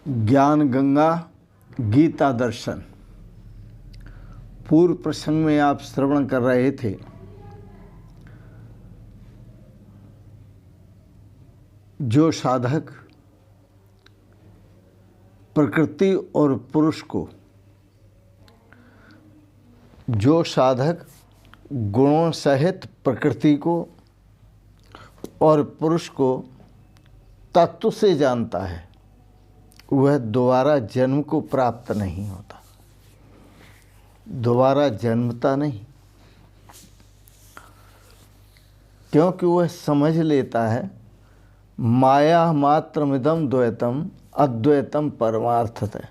ज्ञान गंगा गीता दर्शन। पूर्व प्रसंग में आप श्रवण कर रहे थे जो साधक प्रकृति और पुरुष को, जो साधक गुणों सहित प्रकृति को और पुरुष को तत्व से जानता है, वह दोबारा जन्म को प्राप्त नहीं होता, दोबारा जन्मता नहीं, क्योंकि वह समझ लेता है माया मात्रमिदं द्वैतम अद्वैतम परमार्थतः।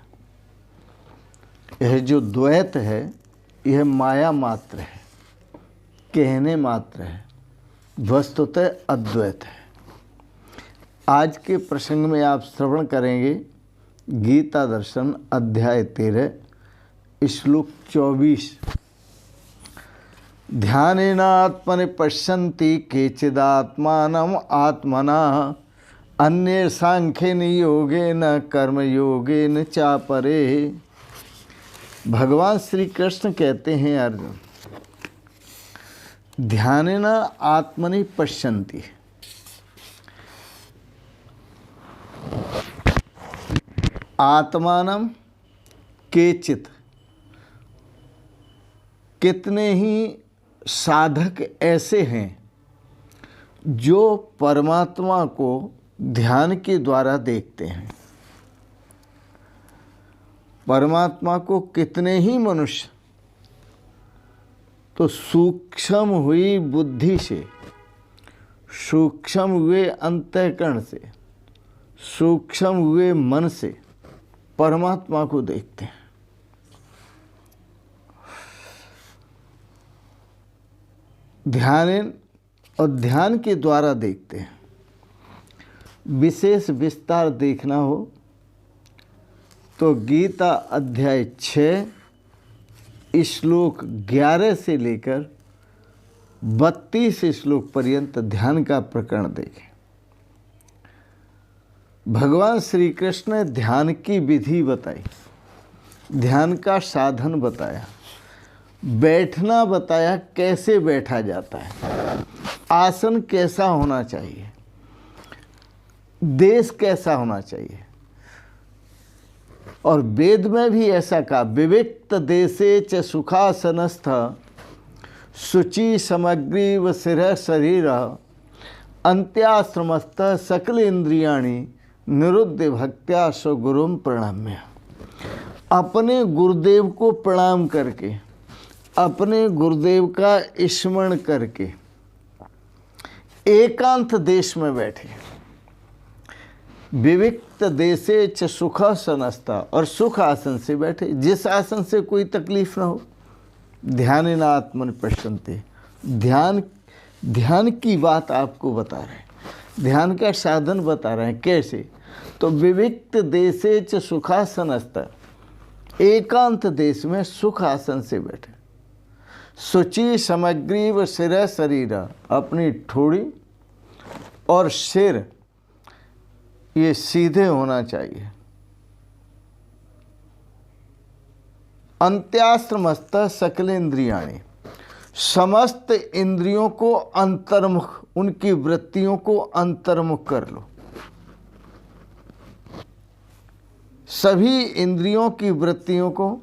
यह जो द्वैत है यह माया मात्र है, कहने मात्र है, वस्तुतः अद्वैत है। आज के प्रसंग में आप श्रवण करेंगे गीता दर्शन अध्याय 13 श्लोक 24। ध्यानेनात्मनि पश्यन्ति केचिदात्मानं आत्मना अन्ये सांख्येन योगेन कर्मयोगेन चापरे। भगवान श्री कृष्ण कहते हैं अर्जुन, ध्यानेन आत्मनि पश्यन्ति, आत्मानं केचित, कितने ही साधक ऐसे हैं जो परमात्मा को ध्यान के द्वारा देखते हैं। परमात्मा को कितने ही मनुष्य तो सूक्ष्म हुई बुद्धि से, सूक्ष्म हुए अंतःकरण से, सूक्ष्म हुए मन से परमात्मा को देखते हैं। ध्यान और ध्यान के द्वारा देखते हैं। विशेष विस्तार देखना हो तो गीता अध्याय 6 श्लोक 11 से लेकर 32 श्लोक पर्यंत ध्यान का प्रकरण देखें। भगवान श्री कृष्ण ने ध्यान की विधि बताई, ध्यान का साधन बताया, बैठना बताया, कैसे बैठा जाता है, आसन कैसा होना चाहिए, देश कैसा होना चाहिए। और वेद में भी ऐसा कहा, विविक्त देशे च सुखासनस्थ शुचि समग्री व शिरः शरीर अंत्याश्रमस्थ सकल इंद्रियाणि निरुद्ध भक्त्या स्वगुरुम प्रणम्य। अपने गुरुदेव को प्रणाम करके, अपने गुरुदेव का स्मरण करके एकांत देश में बैठे, विविक्त देशे च सुखासनस्था, और सुख आसन से बैठे, जिस आसन से कोई तकलीफ ना हो। ध्यानेन आत्मनि पश्यन्ति, ध्यान की बात आपको बता रहे हैं, ध्यान का साधन बता रहे हैं कैसे। तो विविक्त देशे च सुखासनस्था, एकांत देश में सुख आसन से बैठे, शुचि समग्री व शिरः शरीर, अपनी ठोड़ी और सिर ये सीधे होना चाहिए। अंत्याश्रमस्थ सकल इंद्रियाणि, समस्त इंद्रियों को अंतर्मुख, उनकी वृत्तियों को अंतर्मुख कर लो। सभी इंद्रियों की वृत्तियों को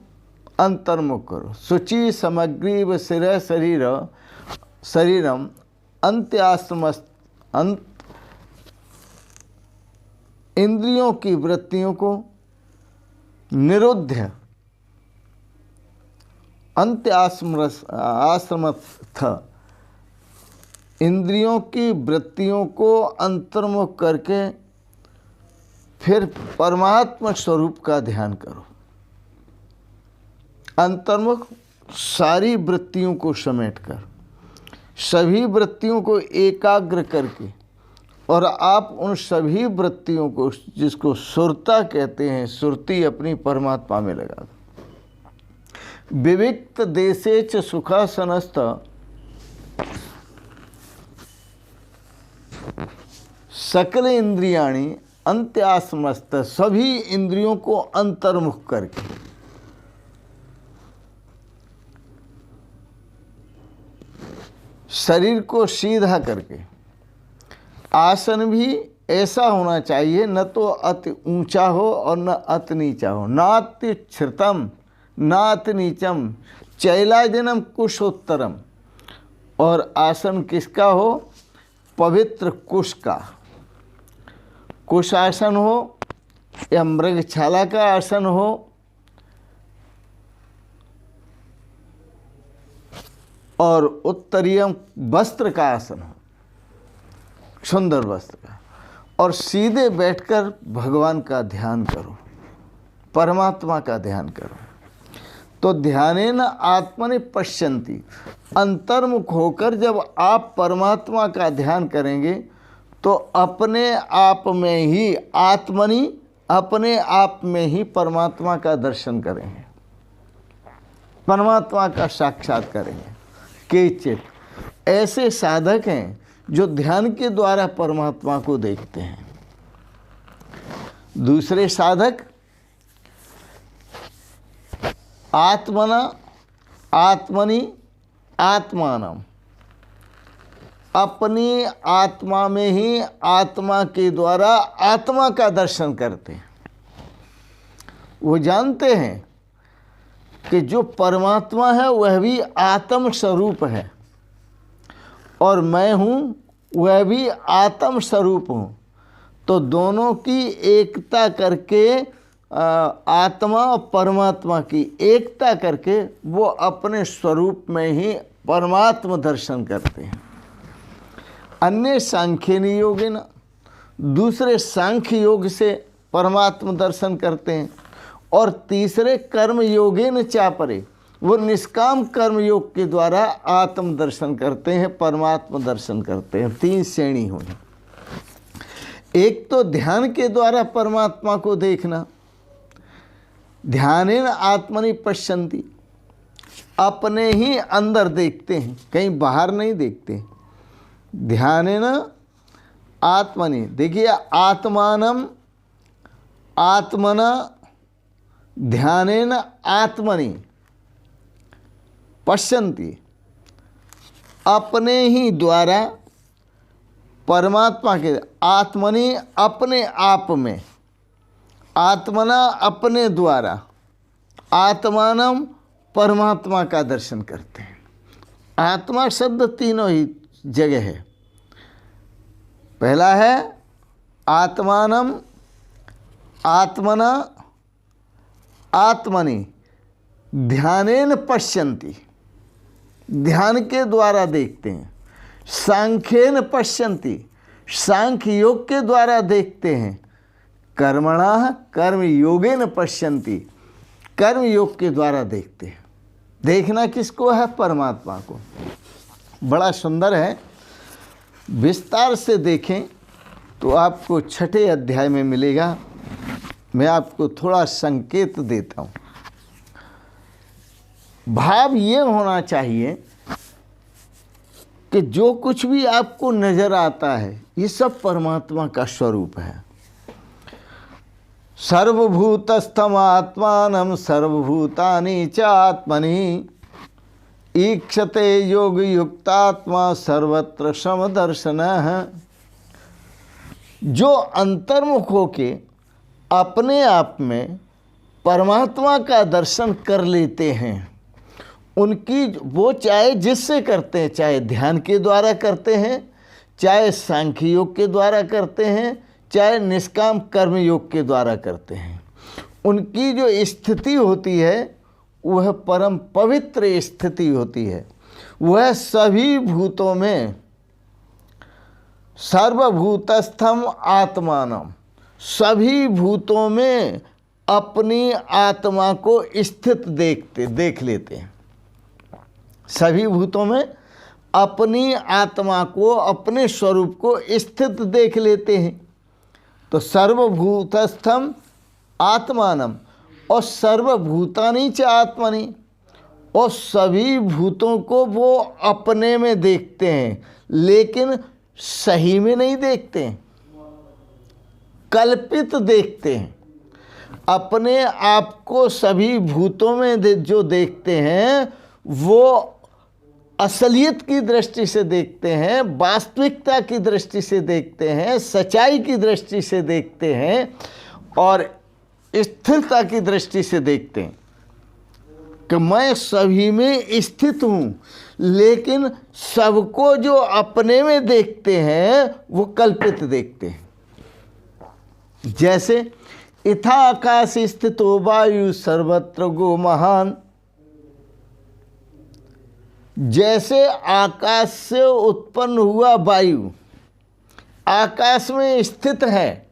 अंतर्मुख करो। शुचि समग्री व शिरः शरीरम अंत्याश्रमस्थ, इंद्रियों की वृत्तियों को निरुद्ध, आश्रमस्थ, इंद्रियों की वृत्तियों को अंतर्मुख करके फिर परमात्मा स्वरूप का ध्यान करो। अंतर्मुख सारी वृत्तियों को समेटकर, सभी वृत्तियों को एकाग्र करके, और आप उन सभी वृत्तियों को, जिसको सुरता कहते हैं, सुरती अपनी परमात्मा में लगा दो। विविक्त देशे च सुखासनस्थ, सकल इंद्रियाणि अंत्यासमस्त, सभी इंद्रियों को अंतर्मुख करके, शरीर को सीधा करके। आसन भी ऐसा होना चाहिए, न तो अति ऊंचा हो और न अति नीचा हो, नाति श्रितम नाति नीचम चैलाजिनम कुशोत्तरम। और आसन किसका हो? पवित्र कुश का। कुश आसन हो या मृगछाला का आसन हो, और उत्तरीयम वस्त्र का आसन हो, सुंदर वस्त्र का, और सीधे बैठकर भगवान का ध्यान करो, परमात्मा का ध्यान करो। तो ध्यानेन आत्मनि पश्यन्ति, अंतर्मुख होकर जब आप परमात्मा का ध्यान करेंगे तो अपने आप में ही आत्मनि, अपने आप में ही परमात्मा का दर्शन करेंगे, परमात्मा का साक्षात करेंगे। केचित ऐसे साधक हैं जो ध्यान के द्वारा परमात्मा को देखते हैं। दूसरे साधक आत्मना आत्मनि आत्मानम, अपनी आत्मा में ही आत्मा के द्वारा आत्मा का दर्शन करते हैं। वो जानते हैं कि जो परमात्मा है वह भी आत्म स्वरूप है और मैं हूँ वह भी आत्म स्वरूप हूँ। तो दोनों की एकता करके, आत्मा और परमात्मा की एकता करके वो अपने स्वरूप में ही परमात्मा दर्शन करते हैं। अन्य सांख्यन योगिन, दूसरे सांख्य योग से परमात्मा दर्शन करते हैं। और तीसरे कर्म योगेन चापरे, वो निष्काम कर्म योग के द्वारा आत्म दर्शन करते हैं, परमात्मा दर्शन करते हैं। तीन श्रेणी हुई। एक तो ध्यान के द्वारा परमात्मा को देखना, ध्यानेन आत्मनि पश्यन्ति, अपने ही अंदर देखते हैं, कहीं बाहर नहीं देखते। ध्यानेन आत्मनि, देखिए आत्मानम आत्मना ध्यानेन आत्मनि पश्यन्ति, अपने ही द्वारा परमात्मा के, आत्मनि अपने आप में, आत्मना अपने द्वारा, आत्मानम परमात्मा का दर्शन करते हैं। आत्मा शब्द तीनों ही जगह है। पहला है आत्मानम आत्मना आत्मनि ध्यानेन पश्यन्ति, ध्यान के द्वारा देखते हैं। सांख्येन पश्यन्ति, सांख्य योग के द्वारा देखते हैं। कर्मणा कर्म योगेन पश्यन्ति, कर्म योग के द्वारा देखते हैं। देखना किसको है? परमात्मा को। बड़ा सुंदर है, विस्तार से देखें तो आपको छठे अध्याय में मिलेगा। मैं आपको थोड़ा संकेत देता हूँ। भाव ये होना चाहिए कि जो कुछ भी आपको नजर आता है ये सब परमात्मा का स्वरूप है। सर्वभूतस्थम आत्मानं सर्वभूतानि च आत्मनि ईक्षते योग युक्तात्मा सर्वत्र समदर्शनः। जो अंतर्मुख होके अपने आप में परमात्मा का दर्शन कर लेते हैं, उनकी, वो चाहे जिससे करते हैं, चाहे ध्यान के द्वारा करते हैं, चाहे सांख्य योग के द्वारा करते हैं, चाहे निष्काम कर्म योग के द्वारा करते हैं, उनकी जो स्थिति होती है वह परम पवित्र स्थिति होती है। वह सभी भूतों में, सर्वभूतस्थम आत्मानम, सभी भूतों में अपनी आत्मा को स्थित देख लेते हैं। सभी भूतों में अपनी आत्मा को, अपने स्वरूप को स्थित देख लेते हैं। तो सर्वभूतस्थम आत्मानम और सर्वभूतानि च आत्मनि, और सभी भूतों को वो अपने में देखते हैं, लेकिन सही में नहीं देखते हैं। कल्पित देखते हैं। अपने आप को सभी भूतों में जो देखते हैं वो असलियत की दृष्टि से देखते हैं, वास्तविकता की दृष्टि से देखते हैं, सच्चाई की दृष्टि से देखते हैं और स्थिरता की दृष्टि से देखते हैं कि मैं सभी में स्थित हूँ। लेकिन सबको जो अपने में देखते हैं वो कल्पित देखते हैं। जैसे इथा आकाश स्थितो वायु सर्वत्र गो महान, जैसे आकाश से उत्पन्न हुआ वायु आकाश में स्थित है,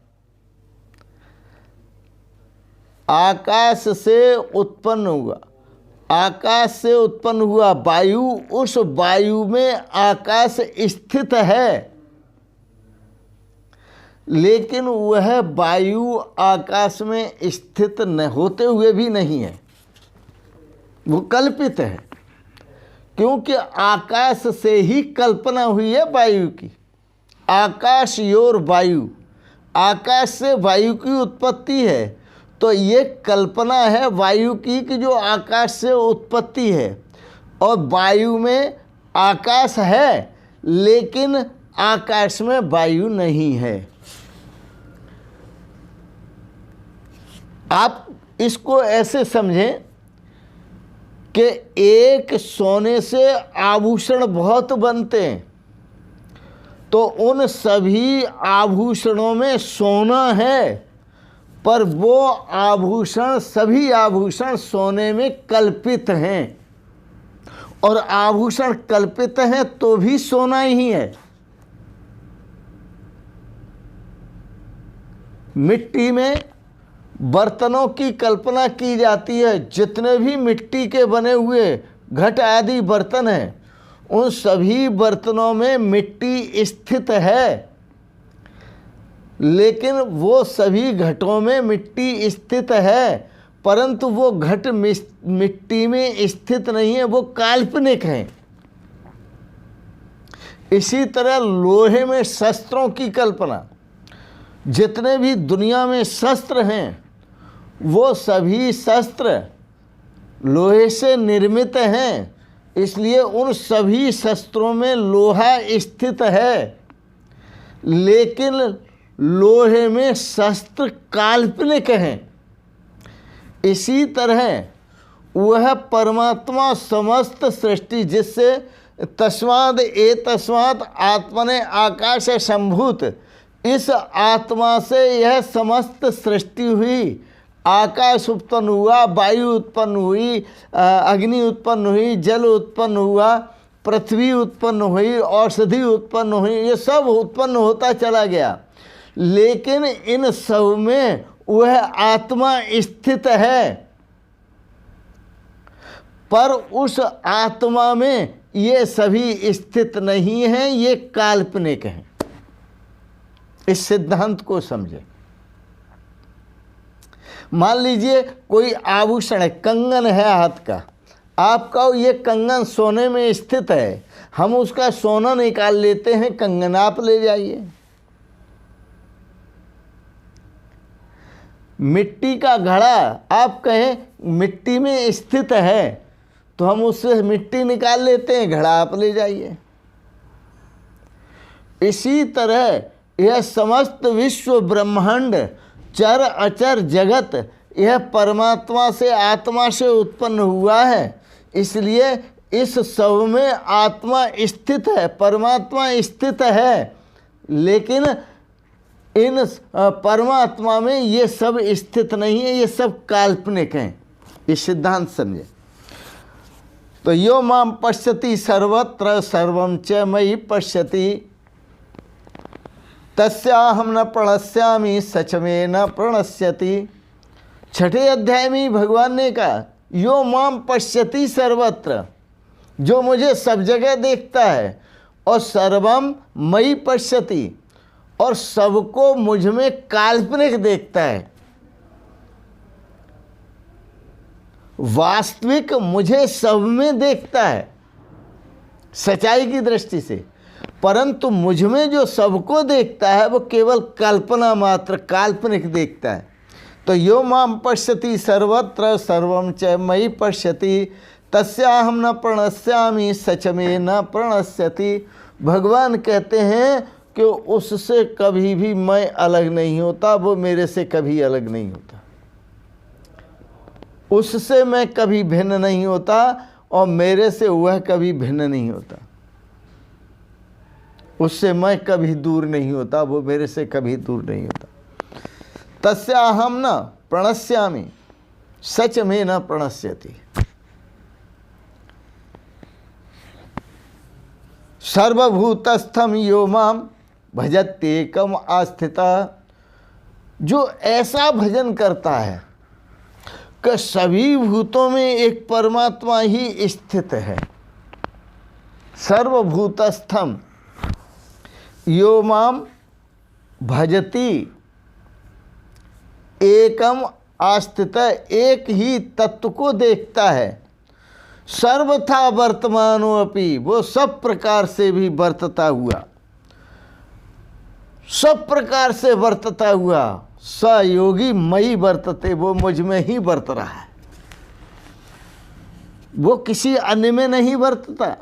आकाश से उत्पन्न हुआ, आकाश से उत्पन्न हुआ वायु, उस वायु में आकाश स्थित है, लेकिन वह वायु आकाश में स्थित न होते हुए भी नहीं है, वो कल्पित है। क्योंकि आकाश से ही कल्पना हुई है वायु की। आकाश योर वायु, आकाश से वायु की उत्पत्ति है, तो ये कल्पना है वायु की कि जो आकाश से उत्पत्ति है। और वायु में आकाश है लेकिन आकाश में वायु नहीं है। आप इसको ऐसे समझें कि एक सोने से आभूषण बहुत बनते हैं, तो उन सभी आभूषणों में सोना है, पर वो आभूषण, सभी आभूषण सोने में कल्पित हैं। और आभूषण कल्पित हैं तो भी सोना ही है। मिट्टी में बर्तनों की कल्पना की जाती है। जितने भी मिट्टी के बने हुए घट आदि बर्तन हैं, उन सभी बर्तनों में मिट्टी स्थित है, लेकिन वो सभी घटों में मिट्टी स्थित है, परंतु वो घट मिट्टी में स्थित नहीं है, वो काल्पनिक हैं। इसी तरह लोहे में शस्त्रों की कल्पना, जितने भी दुनिया में शस्त्र हैं वो सभी शस्त्र लोहे से निर्मित हैं, इसलिए उन सभी शस्त्रों में लोहा स्थित है, लेकिन लोहे में शस्त्र काल्पनिक हैं। इसी तरह वह परमात्मा समस्त सृष्टि, जिससे तस्माद एतस्मात् आत्मने आकाश संभूत, इस आत्मा से यह समस्त सृष्टि हुई। आकाश उत्पन्न हुआ, वायु उत्पन्न हुई, अग्नि उत्पन्न हुई, जल उत्पन्न हुआ, पृथ्वी उत्पन्न हुई, औषधि उत्पन्न हुई, ये सब उत्पन्न होता चला गया। लेकिन इन सब में वह आत्मा स्थित है, पर उस आत्मा में ये सभी स्थित नहीं हैं, ये काल्पनिक हैं। इस सिद्धांत को समझें। मान लीजिए कोई आभूषण है, कंगन है हाथ का, आपका ये कंगन सोने में स्थित है, हम उसका सोना निकाल लेते हैं, कंगन आप ले जाइए। मिट्टी का घड़ा आप कहें मिट्टी में स्थित है, तो हम उससे मिट्टी निकाल लेते हैं, घड़ा आप ले जाइए। इसी तरह यह समस्त विश्व ब्रह्मांड चर अचर जगत, यह परमात्मा से आत्मा से उत्पन्न हुआ है, इसलिए इस सब में आत्मा स्थित है, परमात्मा स्थित है, लेकिन इन परमात्मा में ये सब स्थित नहीं है, ये सब काल्पनिक हैं। ये सिद्धांत समझे। तो यो माम पश्यति सर्वत्र सर्वं च मयि पश्यति तस्याहम न प्रणश्यामि सच में न प्रणश्यति। छठे अध्याय में भगवान ने कहा यो माम पश्यति सर्वत्र, जो मुझे सब जगह देखता है, और सर्वम मयि पश्यति, और सबको मुझ में काल्पनिक देखता है। वास्तविक मुझे सब में देखता है सच्चाई की दृष्टि से, परंतु मुझ में जो सबको देखता है वो केवल कल्पना मात्र, काल्पनिक देखता है। तो यो माम पश्यति सर्वत्र सर्वं च मयि पश्यति तस्याहम न प्रणश्यामि सच में न प्रणश्यति। भगवान कहते हैं कि उससे कभी भी मैं अलग नहीं होता, वो मेरे से कभी अलग नहीं होता, उससे मैं कभी भिन्न नहीं होता और मेरे से वह कभी भिन्न नहीं होता। उससे मैं कभी दूर नहीं होता, वो मेरे से कभी दूर नहीं होता। तस्याहम न प्रणश्यामि सच में न प्रणश्यति। सर्वभूतस्थम यो माम भजत्येकम आस्थिता। जो ऐसा भजन करता है कि सभी भूतों में एक परमात्मा ही स्थित है। सर्वभूतस्थम यो माम भजति एकम आस्थित, एक ही तत्व को देखता है। सर्वथा वर्तमानो अपि, वो सब प्रकार से भी वर्तता हुआ, सब प्रकार से वर्तता हुआ। स योगी मई वर्तते, वो मुझ में ही वर्त रहा है, वो किसी अन्य में नहीं वर्तता,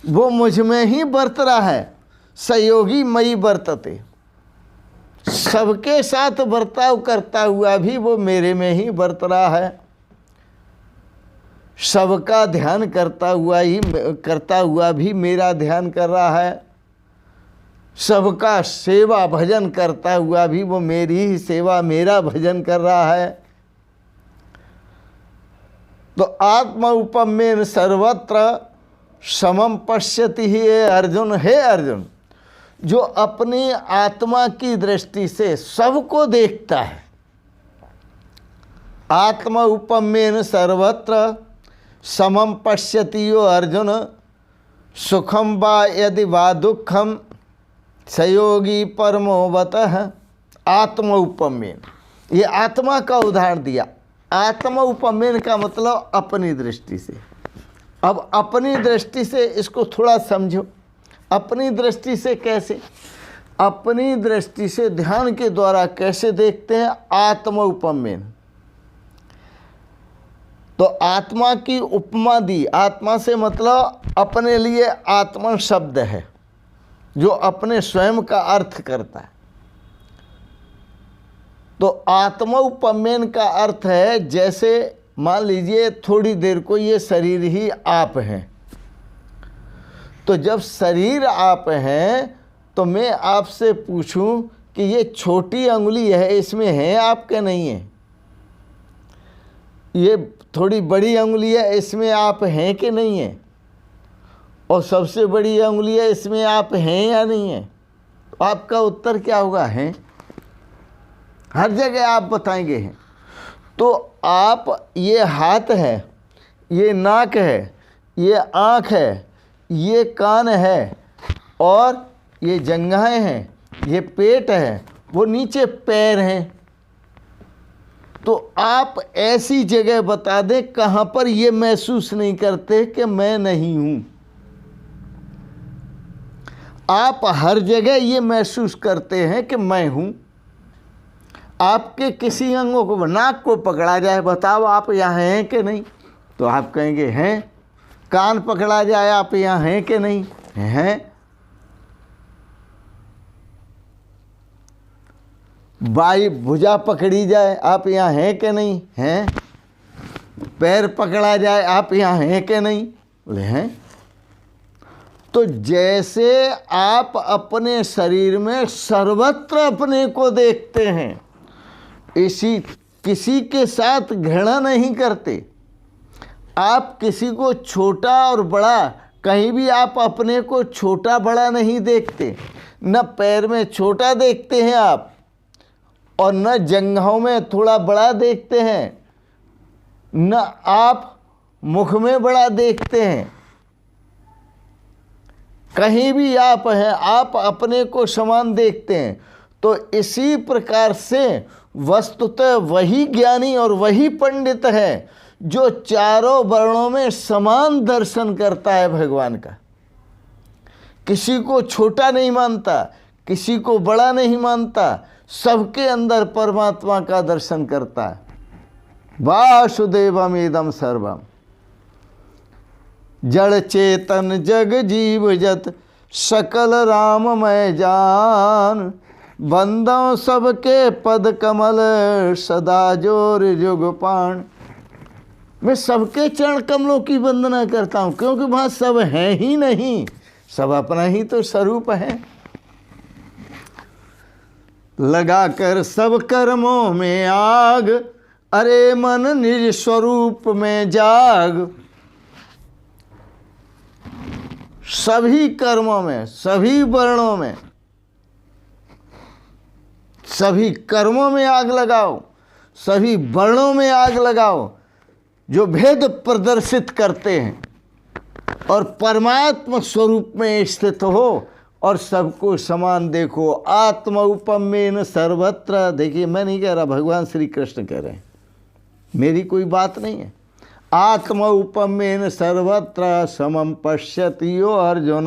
वो मुझ में ही वर्त रहा है। सयोगी मई वर्तते, सबके साथ बर्ताव करता हुआ भी वो मेरे में ही वर्त रहा है। सबका ध्यान करता हुआ भी मेरा ध्यान कर रहा है। सबका सेवा भजन करता हुआ भी वो मेरी ही सेवा, मेरा भजन कर रहा है। तो आत्मा उपमेन सर्वत्र समम पश्यति ही अर्जुन। हे अर्जुन, जो अपनी आत्मा की दृष्टि से सबको देखता है, आत्मा उपमेन सर्वत्र समम पश्यति यो अर्जुन, सुखम वा यदि वा दुखम सयोगी परमोवतः। आत्मा उपमेन, ये आत्मा का उदाहरण दिया। आत्मा उपमेन का मतलब अपनी दृष्टि से। अब अपनी दृष्टि से इसको थोड़ा समझो। अपनी दृष्टि से कैसे? अपनी दृष्टि से ध्यान के द्वारा कैसे देखते हैं? आत्मा उपमेन। तो आत्मा की उपमा दी। आत्मा से मतलब अपने लिए आत्मा शब्द है जो अपने स्वयं का अर्थ करता है। तो आत्मा उपमेन का अर्थ है, जैसे मान लीजिए थोड़ी देर को ये शरीर ही आप हैं, तो जब शरीर आप हैं तो मैं आपसे पूछूं कि ये छोटी अंगुली है, इसमें है आपके नहीं है? ये थोड़ी बड़ी अंगुली है, इसमें आप हैं कि नहीं है? और सबसे बड़ी अंगुली है, इसमें आप हैं या नहीं है? तो आपका उत्तर क्या होगा? हैं। हर जगह आप बताएंगे हैं। तो आप, ये हाथ है, ये नाक है, ये आँख है, ये कान है, और ये जंघाएं हैं, ये पेट है, वो नीचे पैर हैं। तो आप ऐसी जगह बता दें कहाँ पर ये महसूस नहीं करते कि मैं नहीं हूँ। आप हर जगह ये महसूस करते हैं कि मैं हूँ। आपके किसी अंगों को, नाक को पकड़ा जाए, बताओ आप यहाँ हैं कि नहीं? तो आप कहेंगे हैं। कान पकड़ा जाए, आप यहाँ हैं कि नहीं? हैं। बाई भुजा पकड़ी जाए, आप यहाँ हैं कि नहीं? हैं। पैर पकड़ा जाए, आप यहाँ हैं कि नहीं? बोले हैं। तो जैसे आप अपने शरीर में सर्वत्र अपने को देखते हैं, इसी किसी के साथ घृणा नहीं करते। आप किसी को छोटा और बड़ा, कहीं भी आप अपने को छोटा बड़ा नहीं देखते। न पैर में छोटा देखते हैं आप, और न जंघों में थोड़ा बड़ा देखते हैं, न आप मुख में बड़ा देखते हैं। कहीं भी आप हैं, आप अपने को समान देखते हैं। तो इसी प्रकार से वस्तुतः वही ज्ञानी और वही पंडित है जो चारों वर्णों में समान दर्शन करता है भगवान का। किसी को छोटा नहीं मानता, किसी को बड़ा नहीं मानता, सबके अंदर परमात्मा का दर्शन करता है। वासुदेवम इदम सर्वम, जड़ चेतन जग जीव जत सकल राममय जान, बंदों सबके पद कमल सदा जोर जुगपान। मैं सबके चरण कमलों की वंदना करता हूँ, क्योंकि वहाँ सब है ही नहीं, सब अपना ही तो स्वरूप है। लगाकर सब कर्मों में आग, अरे मन निज स्वरूप में जाग। सभी कर्मों में, सभी वर्णों में, सभी कर्मों में आग लगाओ, सभी वर्णों में आग लगाओ जो भेद प्रदर्शित करते हैं, और परमात्मा स्वरूप में स्थित हो और सबको समान देखो। आत्म उपमेन सर्वत्र। देखिए, मैं नहीं कह रहा, भगवान श्री कृष्ण कह रहे हैं, मेरी कोई बात नहीं है। आत्म उपमेन सर्वत्र समम पश्यति यो अर्जुन।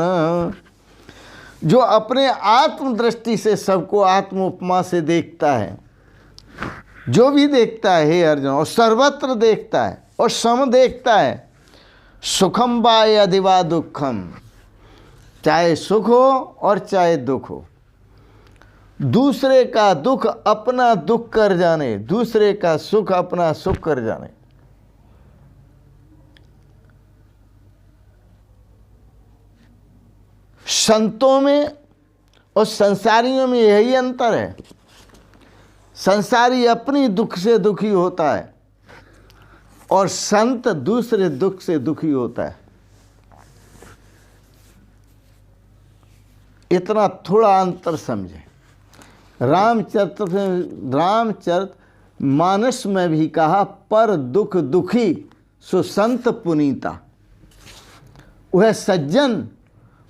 जो अपने आत्म दृष्टि से सबको आत्म उपमा से देखता है, जो भी देखता है हे अर्जुन, और सर्वत्र देखता है और सम देखता है। सुखम वा यदि वा दुखम, चाहे सुख हो और चाहे दुख हो, दूसरे का दुख अपना दुख कर जाने, दूसरे का सुख अपना सुख कर जाने। संतों में और संसारियों में यही अंतर है। संसारी अपनी दुख से दुखी होता है और संत दूसरे दुख से दुखी होता है। इतना थोड़ा अंतर समझे। रामचरित मानस में भी कहा, पर दुख दुखी सो संत पुनीता। वह सज्जन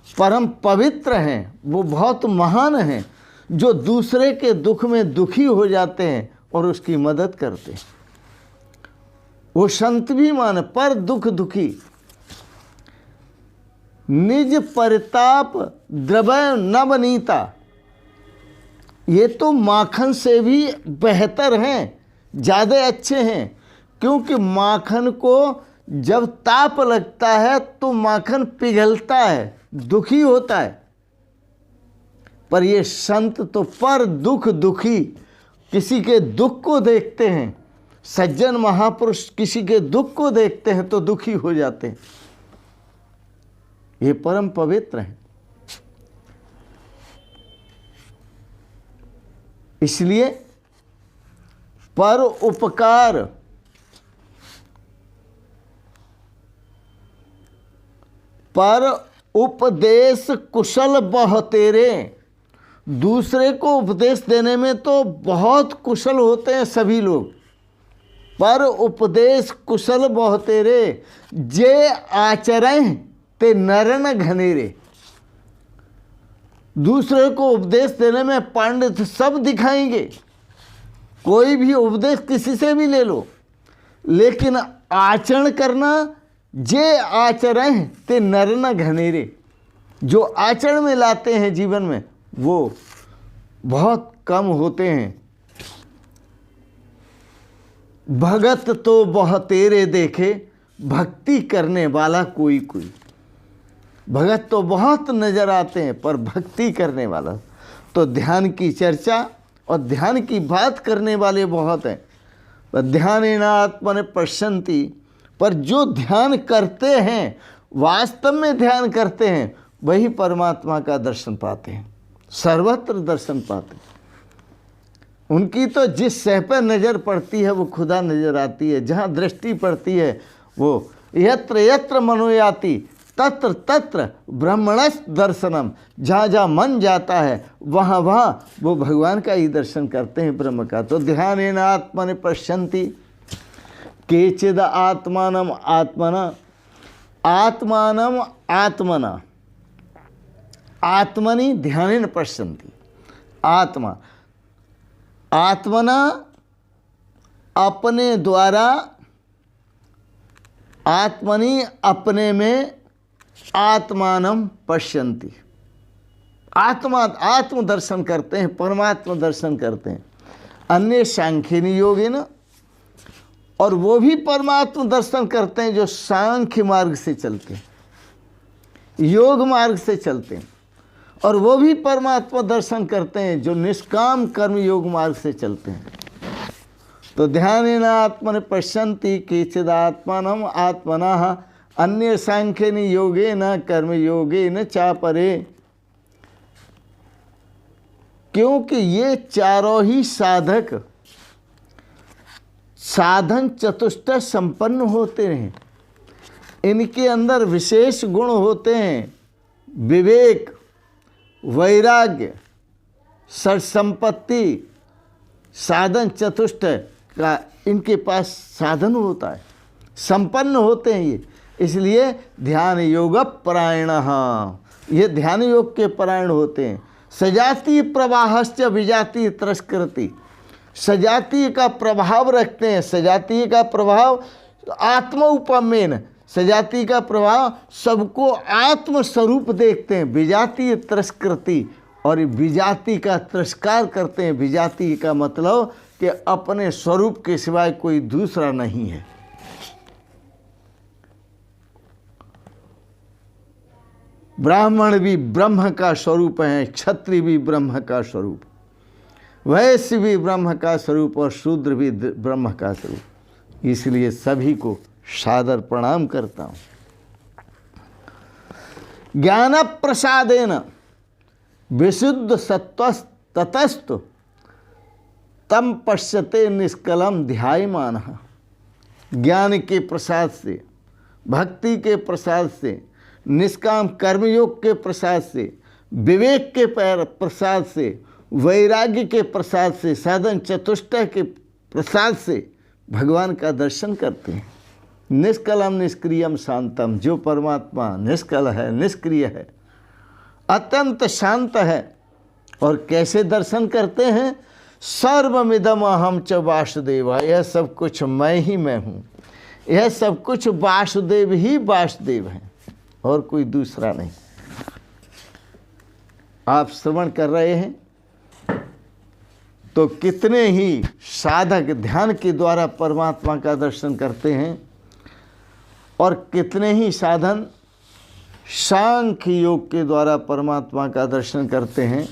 परम पवित्र हैं, वो बहुत महान हैं, जो दूसरे के दुख में दुखी हो जाते हैं और उसकी मदद करते हैं। वो संत भी मान, पर दुख दुखी। निज परिताप द्रवय नवनीता। ये तो माखन से भी बेहतर हैं, ज़्यादा अच्छे हैं, क्योंकि माखन को जब ताप लगता है तो माखन पिघलता है, दुखी होता है। पर ये संत तो पर दुख दुखी, किसी के दुख को देखते हैं। सज्जन महापुरुष किसी के दुख को देखते हैं तो दुखी हो जाते हैं। ये परम पवित्र हैं। इसलिए पर उपकार, पर उपदेश कुशल बहु तेरे। दूसरे को उपदेश देने में तो बहुत कुशल होते हैं सभी लोग। पर उपदेश कुशल बहु तेरे, जे आचरण ते नरन घनेरे। दूसरे को उपदेश देने में पंडित सब दिखाएंगे, कोई भी उपदेश किसी से भी ले लो, लेकिन आचरण करना, जे आचरण ते नरन घनेरे, जो आचरण में लाते हैं जीवन में, वो बहुत कम होते हैं। भगत तो बहु तेरे देखे, भक्ति करने वाला कोई कोई। भगत तो बहुत नजर आते हैं, पर भक्ति करने वाला तो ध्यान की चर्चा और ध्यान की बात करने वाले बहुत हैं। पर ध्यान आत्मन पश्यन्ति, पर जो ध्यान करते हैं, वास्तव में ध्यान करते हैं, वही परमात्मा का दर्शन पाते हैं, सर्वत्र दर्शन पाते हैं। उनकी तो जिस सह पर नज़र पड़ती है वो खुदा नज़र आती है। जहाँ दृष्टि पड़ती है वो यत्र यत्र मनोयाति तत्र तत्र ब्रह्मणस् दर्शनम। जहाँ जहाँ मन जाता है वहाँ वहाँ वो भगवान का ही दर्शन करते हैं, ब्रह्म का। तो ध्यानेन आत्मनि पश्यन्ति केचिद आत्मानम आत्मना, आत्मानम आत्मना, आत्मनि ध्यानेन पश्यन्ति। आत्मा, आत्मना अपने द्वारा, आत्मनि अपने में, आत्मानम पश्यन्ति आत्म दर्शन करते हैं, परमात्मा दर्शन करते हैं। अन्य सांख्यिनी योगिन, और वो भी परमात्मा दर्शन करते हैं जो सांख्य मार्ग से चलते हैं, योग मार्ग से चलते हैं। और वो भी परमात्मा दर्शन करते हैं जो निष्काम कर्म योग मार्ग से चलते हैं। तो ध्यानेन आत्मन पश्यन्ति केचिदात्मानं आत्मनः अन्य सांख्येन योगेन कर्म योगेन चापरे। क्योंकि ये चारों ही साधक साधन चतुष्टय संपन्न होते हैं, इनके अंदर विशेष गुण होते हैं, विवेक, वैराग्य, षट्संपत्ति, साधन चतुष्टय का इनके पास साधन होता है, संपन्न होते हैं ये। इसलिए ध्यान योग परायण, ये ध्यान योग के परायण होते हैं। सजातीय प्रवाहश्च विजातीय तिरस्कृति, सजातीय का प्रभाव रखते हैं। सजातीय का प्रभाव आत्म उपमेन, सजातीय का प्रभाव सबको आत्म स्वरूप देखते हैं। विजातीय तिरस्कृति, और विजाति का तिरस्कार करते हैं। विजाति का मतलब कि अपने स्वरूप के सिवाय कोई दूसरा नहीं है। ब्राह्मण भी ब्रह्म का स्वरूप है, क्षत्रिय भी ब्रह्म का स्वरूप, वैश्य भी ब्रह्म का स्वरूप, और शूद्र भी ब्रह्म का स्वरूप। इसलिए सभी को सादर प्रणाम करता हूँ। ज्ञान प्रसादेन विशुद्ध सत्वस् ततस्तु तम पश्यते निष्कलम ध्यायमानः। ज्ञान के प्रसाद से, भक्ति के प्रसाद से, निष्काम कर्मयोग के प्रसाद से, विवेक के प्रसाद से, वैराग्य के प्रसाद से, साधन चतुष्टय के प्रसाद से भगवान का दर्शन करते हैं। निष्कलम निष्क्रियम शांतम, जो परमात्मा निष्कल है, निष्क्रिय है, अत्यंत शांत है। और कैसे दर्शन करते हैं? सर्वमिदम अहम च वासुदेव, यह सब कुछ मैं ही मैं हूँ, यह सब कुछ वासुदेव ही वासुदेव हैं, और कोई दूसरा नहीं। आप श्रवण कर रहे हैं तो कितने ही साधक ध्यान के द्वारा परमात्मा का दर्शन करते हैं, और कितने ही साधन सांख्य योग के द्वारा परमात्मा का दर्शन करते हैं,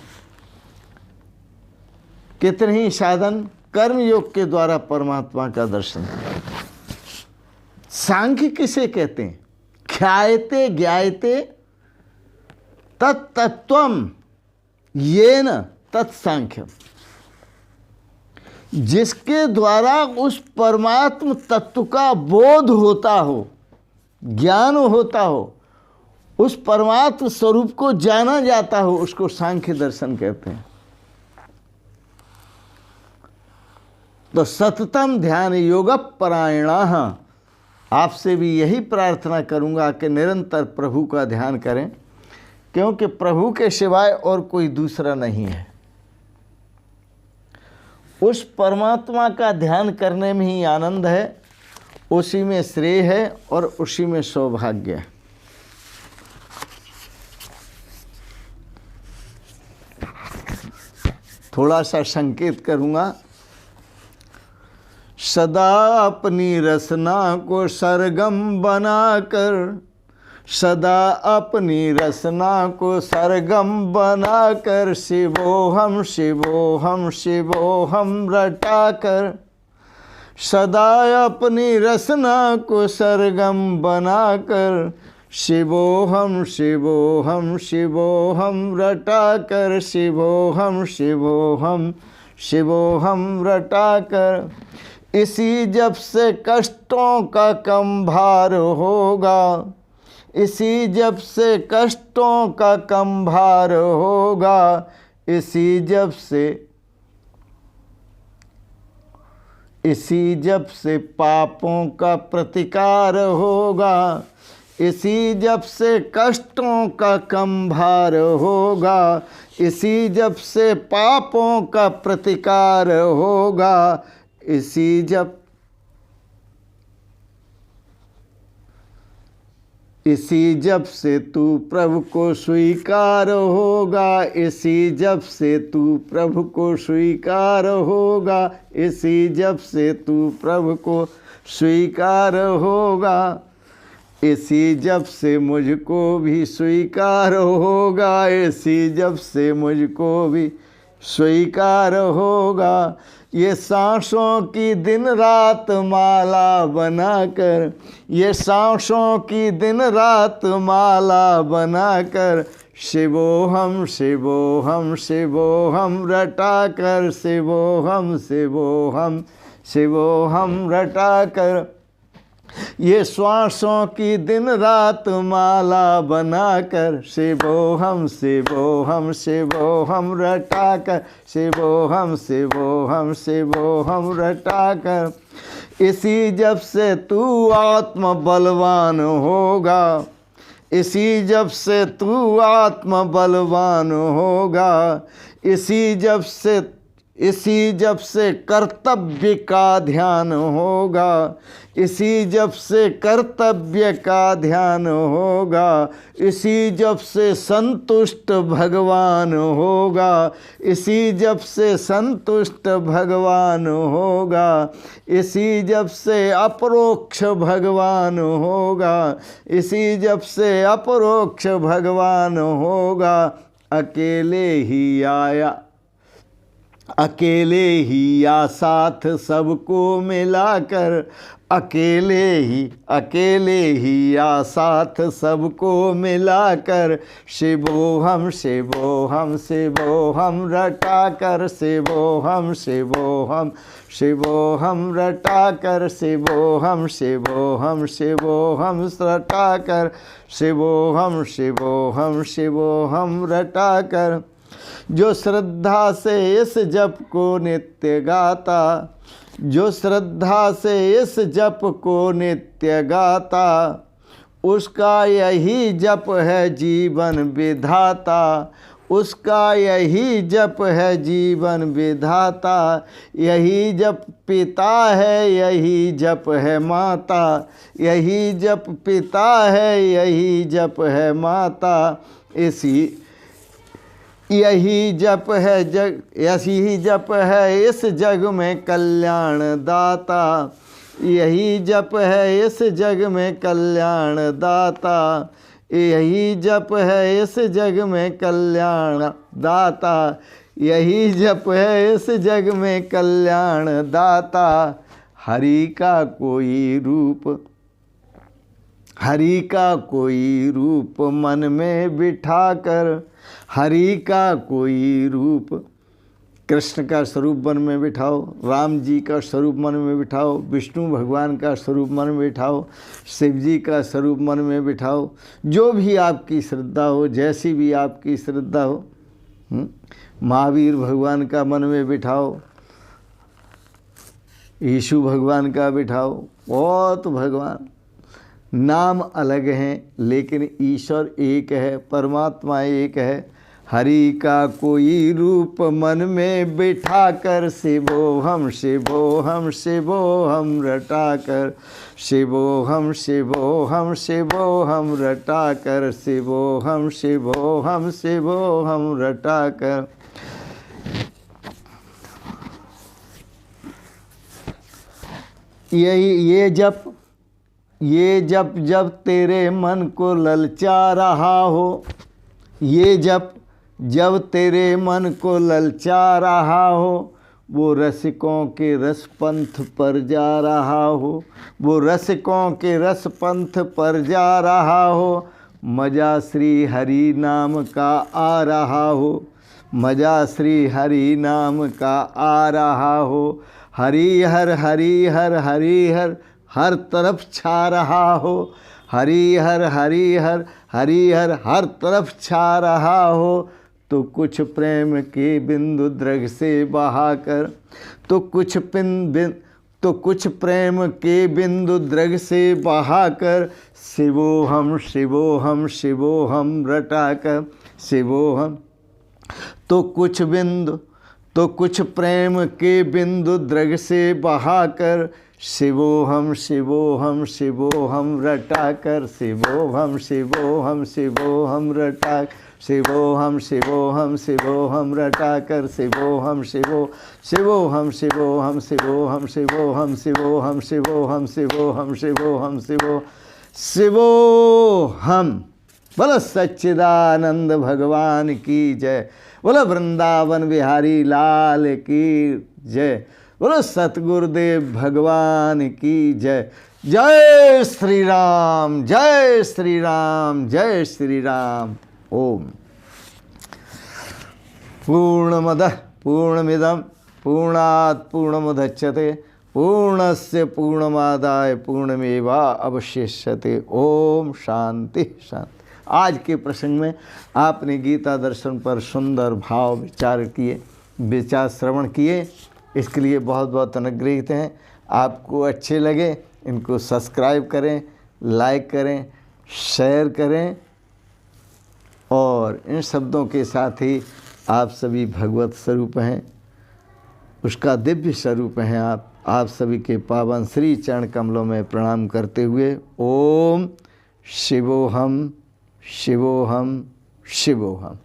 कितने ही साधन कर्म योग के द्वारा परमात्मा का दर्शन करते हैं। सांख्य किसे कहते हैं? ख्यायते ज्ञायते तत्तत्वम येन तत्सांख्यम, जिसके द्वारा उस परमात्म तत्व का बोध होता हो, ज्ञान होता हो, उस परमात्म स्वरूप को जाना जाता हो, उसको सांख्य दर्शन कहते हैं। तो सततम ध्यान योग परायणाः, आपसे भी यही प्रार्थना करूंगा कि निरंतर प्रभु का ध्यान करें, क्योंकि प्रभु के सिवाय और कोई दूसरा नहीं है। उस परमात्मा का ध्यान करने में ही आनंद है, उसी में श्रेय है और उसी में सौभाग्य है। थोड़ा सा संकेत करूंगा। सदा अपनी रचना को सरगम बनाकर, सदा अपनी रचना को सरगम बनाकर, शिवोहम शिवोहम शिवोहम रटाकर, सदा अपनी रचना को सरगम बनाकर, शिवोहम शिवोहम शिवोहम रटाकर, शिवोहम शिवोहम शिवोहम रटाकर। इसी जब से कष्टों का कम भार होगा, इसी जब से कष्टों का कम भार होगा, इसी जब से पापों का प्रतिकार होगा, इसी जब से कष्टों का कम भार होगा, इसी जब से पापों का प्रतिकार होगा, इसी जप से तू प्रभु को स्वीकार होगा, इसी जप से तू प्रभु को स्वीकार होगा, इसी जप से तू प्रभु को स्वीकार होगा, इसी जप से मुझको भी स्वीकार होगा, इसी जप से मुझको भी स्वीकार होगा। ये सांसों की दिन रात माला बनाकर, ये सांसों की दिन रात माला बनाकर, शिवोहम शिवोहम शिवोहम रटा कर, शिवोहम शिवोहम शिवोहम रटा कर, ये श्वासों की दिन रात माला बनाकर, शिवोहम शिवोहम शिवोहम रटाकर, शिवोहम शिवोहम शिवोहम रटाकर, इसी जप से तू आत्म बलवान होगा, इसी जप से तू आत्म बलवान होगा, इसी जप से कर्तव्य का ध्यान होगा, इसी जप से कर्तव्य का ध्यान होगा, इसी जप से संतुष्ट भगवान होगा, इसी जप से संतुष्ट भगवान होगा, इसी जप से अपरोक्ष भगवान होगा, इसी जप से अपरोक्ष भगवान होगा। अकेले ही आया, अकेले ही या साथ सबको मिलाकर, अकेले ही या साथ सबको मिलाकर, शिवोहम शिवोहम शिवोहम रटाकर, शिवोहम शिवोहम शिवोहम रटाकर, शिवोहम शिवोहम शिवोहम रटाकर, शिवोहम शिवोहम शिवोहम रटाकर, जो श्रद्धा से इस जप को नित्य गाता, जो श्रद्धा से इस जप को नित्य गाता, उसका यही जप है जीवन विधाता, उसका यही जप है जीवन विधाता, यही जप पिता है, यही जप है माता, यही जप पिता है, यही जप है माता, यही जप है यही जप है इस जग में कल्याण दाता, यही जप है इस जग में कल्याण दाता, यही जप है इस जग में कल्याण दाता, यही जप है इस जग में कल्याण दाता। हरि का कोई रूप, हरि का कोई रूप मन में बिठाकर, हरि का कोई रूप, कृष्ण का स्वरूप मन में बिठाओ, राम जी का स्वरूप मन में बिठाओ, विष्णु भगवान का स्वरूप मन में बिठाओ, शिव जी का स्वरूप मन में बिठाओ, जो भी आपकी श्रद्धा हो, जैसी भी आपकी श्रद्धा हो। महावीर भगवान का मन में बिठाओ, यीशु भगवान का बिठाओ, बहुत भगवान, नाम अलग हैं लेकिन ईश्वर एक है, परमात्मा एक है। हरि का कोई रूप मन में बिठा कर, शिवोहम शिवोहम शिवोहम रटा कर, शिवोहम शिवोहम शिवोहम रटा कर, शिवोहम शिवोहम शिवोहम रटा कर। ये जप जब तेरे मन को ललचा रहा हो, ये जप जब तेरे मन को ललचा रहा हो, वो रसिकों के रस पंथ पर जा रहा हो, वो रसिकों के रस पंथ पर जा रहा हो, मजा श्री हरि नाम का आ रहा हो, मजा श्री हरि नाम का आ रहा हो। हरि हर हर तरफ छा रहा हो, हरि हर हर तरफ छा रहा हो। तो कुछ प्रेम के बिंदु द्रग से बहाकर, तो कुछ प्रेम के बिंदु द्रग से बहाकर, शिवोहम शिवोहम शिवोहम रटाकर, शिवोहम। तो तो कुछ प्रेम के बिंदु द्रग से बहाकर शिवोहम शिवोहम शिवोहम रटाकर शिवोहम शिवोहम शिवोहम रटा शिवोहम शिवोहम शिवोहम रटाकर शिवोहम शिवोहम शिवोहम शिवोहम शिवोहम शिवोहम शिवोहम शिवोहम शिवोहम शिवोहम। बोलो सच्चिदानंद भगवान की जय। बोलो वृंदावन बिहारी लाल की जय। बोलो सतगुरुदेव भगवान की जय। जय श्री राम, जय श्री राम, जय श्री राम। ओम। पूर्णमदः पूर्णमिदं पूर्णात् पूर्णमुदच्यते पूर्णस्य पूर्णमादाय पूर्णमेवावशिष्यते। ओम शांति शांति। आज के प्रसंग में आपने गीता दर्शन पर सुंदर भाव विचार किए, विचार श्रवण किए, इसके लिए बहुत बहुत अनुग्रहित हैं। आपको अच्छे लगे इनको सब्सक्राइब करें, लाइक करें, शेयर करें और इन शब्दों के साथ ही आप सभी भगवत स्वरूप हैं, उसका दिव्य स्वरूप हैं आप सभी के पावन श्री चरण कमलों में प्रणाम करते हुए ओम शिवोहम शिवोहम शिवोहम।